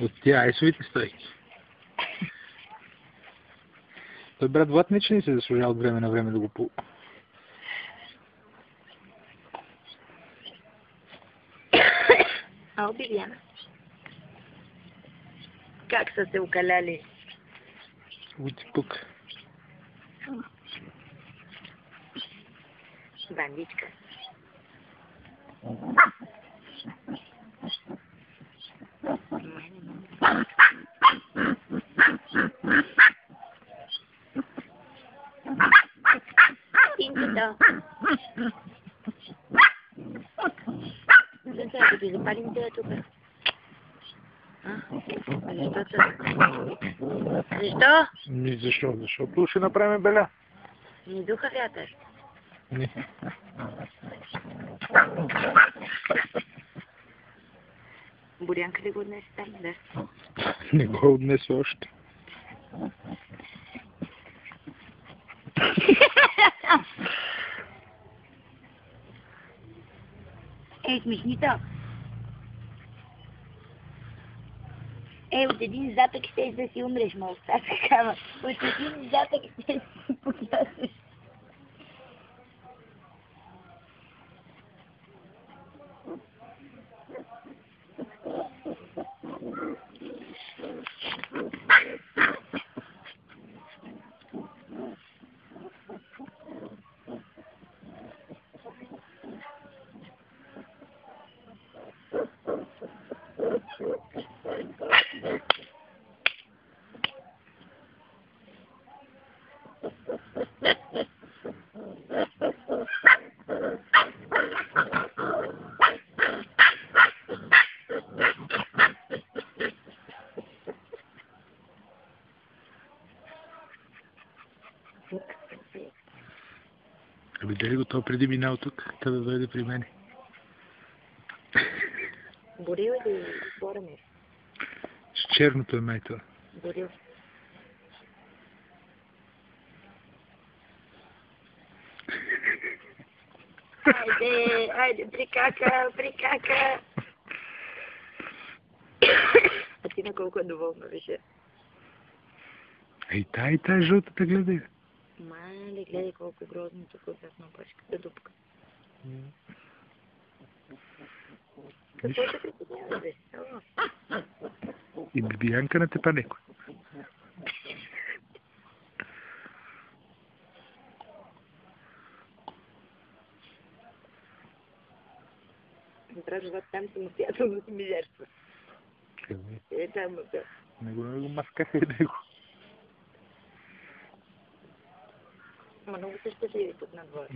От тия айсовите стойки. Той брат Влад не че не се заслужава от време на време да го пу... Ало, Бибияна. Как са се окаляли? Утипук. Бандичка. Пинката. Защо да ти запалим това тук? Защо? Защо? Защото ще направим беля. Не духа вятър. Не. Борянка ли го отнесе там? Да. Не го отнесе още. Ей, смешница! Ей, от един запък ще да си умреш, мол, сега такава. От един запък ще си поклясеш. Аби дали го то преди минал тук, та да дойде при мене. Борил или Боремир? С черното е май това. Борил. Айде, прикака. А ти на колко е доволна беше? Ей, тая жълтата гледай. Мале, гледай колко грозно тук от нас на опашката дупка. Какво ще притеснява, бе? И Бибиянка на тепа некой. Брат, там самостоятелно си ми жертва. Къде? Е, там, да. Не го маскаха и него. Ама много са щастливи тук на двора.